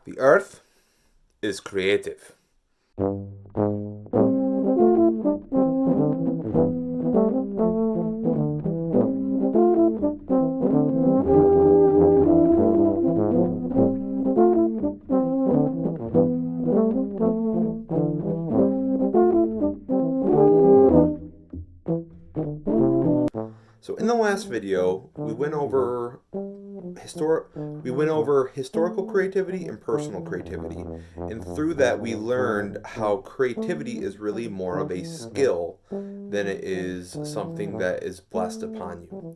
The earth is creative. So in the last video, we went over historical creativity and personal creativity. And through that we learned how creativity is really more of a skill than it is something that is blessed upon you.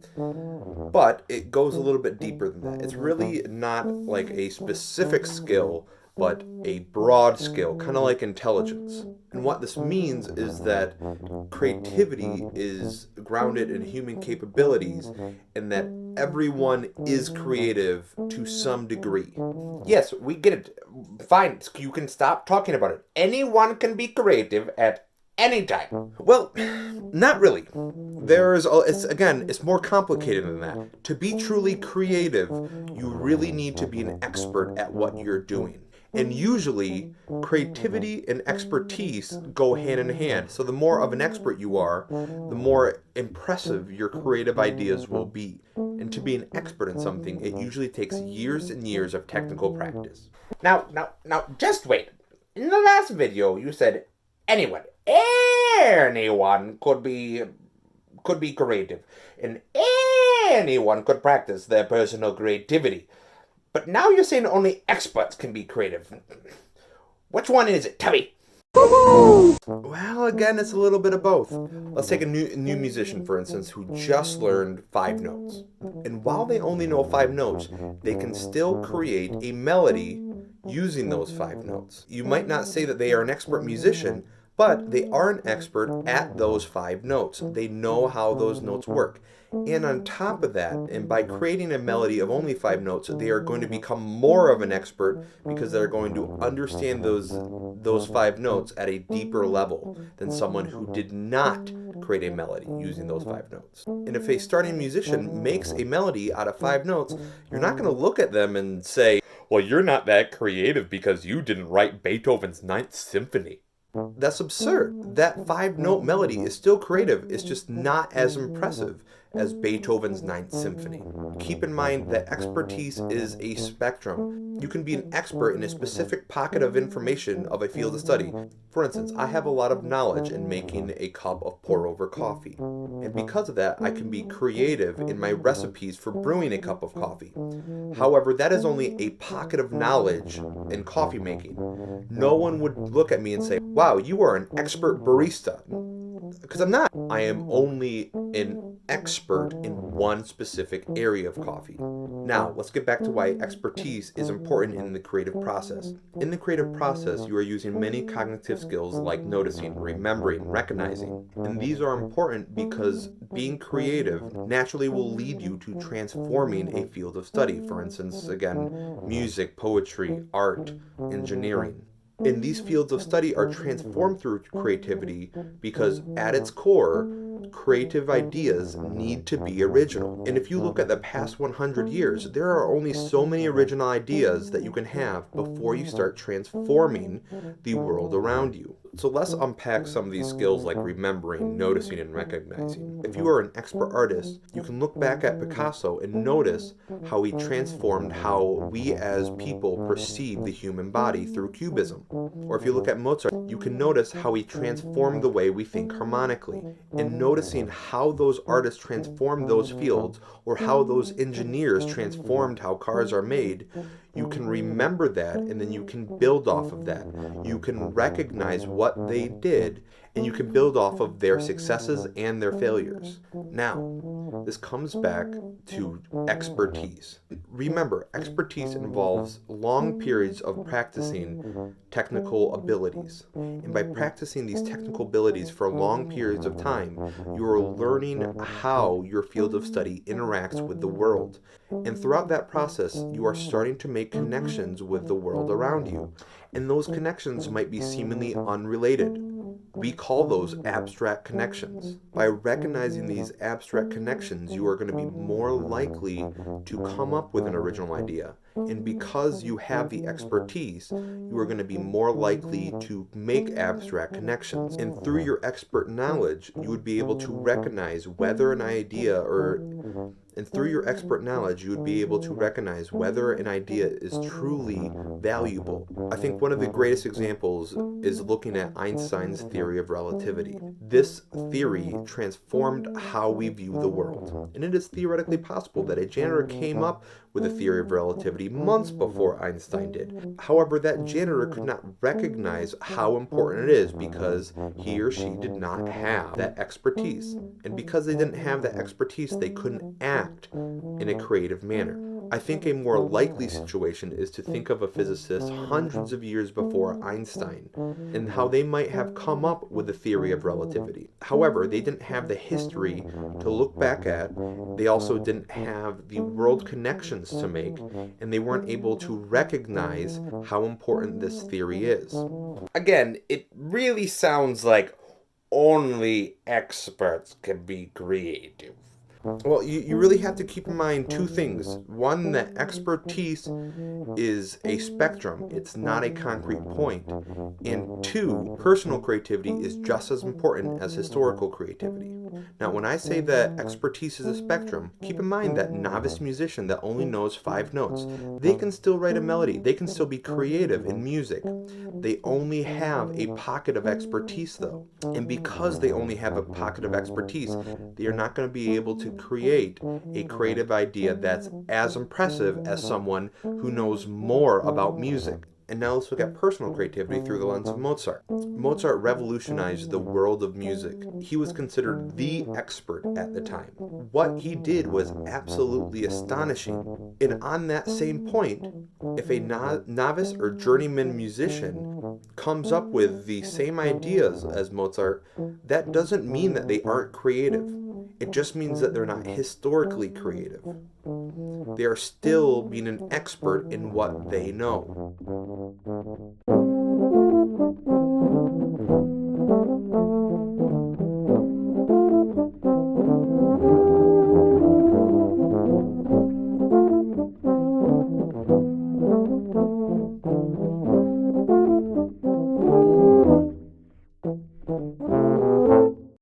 But it goes a little bit deeper than that. It's really not like a specific skill, but a broad skill, kind of like intelligence. And what this means is that creativity is grounded in human capabilities and that everyone is creative to some degree. Yes, we get it. Fine, you can stop talking about it. Anyone can be creative at any time. Well, not really. It's more complicated than that. To be truly creative, you really need to be an expert at what you're doing. And usually, creativity and expertise go hand in hand. So the more of an expert you are, the more impressive your creative ideas will be. And to be an expert in something, it usually takes years and years of technical practice. Now, just wait. In the last video, you said anyone could be creative, and anyone could practice their personal creativity. But now you're saying only experts can be creative. Which one is it? Tell me. Well, again, it's a little bit of both. Let's take a new musician, for instance, who just learned 5 notes. And while they only know 5 notes, they can still create a melody using those 5 notes. You might not say that they are an expert musician, but they are an expert at those 5 notes. They know how those notes work. And on top of that, and by creating a melody of only 5 notes, they are going to become more of an expert because they're going to understand those 5 notes at a deeper level than someone who did not create a melody using those 5 notes. And if a starting musician makes a melody out of 5 notes, you're not going to look at them and say, well, you're not that creative because you didn't write Beethoven's Ninth Symphony. That's absurd. That 5 note melody is still creative, it's just not as impressive as Beethoven's Ninth Symphony. Keep in mind that expertise is a spectrum. You can be an expert in a specific pocket of information of a field of study. For instance, I have a lot of knowledge in making a cup of pour-over coffee. And because of that, I can be creative in my recipes for brewing a cup of coffee. However, that is only a pocket of knowledge in coffee making. No one would look at me and say, wow, you are an expert barista. Because I'm not. I am only an expert in one specific area of coffee. Now, let's get back to why expertise is important in the creative process. In the creative process, you are using many cognitive skills like noticing, remembering, recognizing. And these are important because being creative naturally will lead you to transforming a field of study. For instance, again, music, poetry, art, engineering. And these fields of study are transformed through creativity because at its core, creative ideas need to be original. And if you look at the past 100 years, there are only so many original ideas that you can have before you start transforming the world around you. So let's unpack some of these skills like remembering, noticing, and recognizing. If you are an expert artist, you can look back at Picasso and notice how he transformed how we as people perceive the human body through cubism. Or if you look at Mozart, you can notice how he transformed the way we think harmonically. And noticing how those artists transformed those fields, or how those engineers transformed how cars are made, you can remember that and then you can build off of that. You can recognize what they did and you can build off of their successes and their failures. Now, this comes back to expertise. Remember, expertise involves long periods of practicing technical abilities. And by practicing these technical abilities for long periods of time, you are learning how your field of study interacts with the world. And throughout that process, you are starting to make connections with the world around you. And those connections might be seemingly unrelated. We call those abstract connections. By recognizing these abstract connections, you are going to be more likely to come up with an original idea. And because you have the expertise, you are going to be more likely to make abstract connections. And through your expert knowledge, you would be able to recognize whether an idea and through your expert knowledge, you would be able to recognize whether an idea is truly valuable. I think one of the greatest examples is looking at Einstein's theory of relativity. This theory transformed how we view the world. And it is theoretically possible that a janitor came up with a theory of relativity months before Einstein did. However, that janitor could not recognize how important it is because he or she did not have that expertise. And because they didn't have that expertise, they couldn't act in a creative manner. I think a more likely situation is to think of a physicist hundreds of years before Einstein and how they might have come up with the theory of relativity. However, they didn't have the history to look back at. They also didn't have the world connections to make, and they weren't able to recognize how important this theory is. Again, it really sounds like only experts can be creative. Well, you really have to keep in mind two things. One, that expertise is a spectrum, it's not a concrete point. And two, personal creativity is just as important as historical creativity. Now, when I say that expertise is a spectrum, keep in mind that novice musician that only knows 5 notes, they can still write a melody, they can still be creative in music. They only have a pocket of expertise though. And because they only have a pocket of expertise, they are not going to be able to create a creative idea that's as impressive as someone who knows more about music. And now let's look at personal creativity through the lens of Mozart. Mozart revolutionized the world of music. He was considered the expert at the time. What he did was absolutely astonishing. And on that same point, if a novice or journeyman musician comes up with the same ideas as Mozart, that doesn't mean that they aren't creative. It just means that they're not historically creative. They are still being an expert in what they know.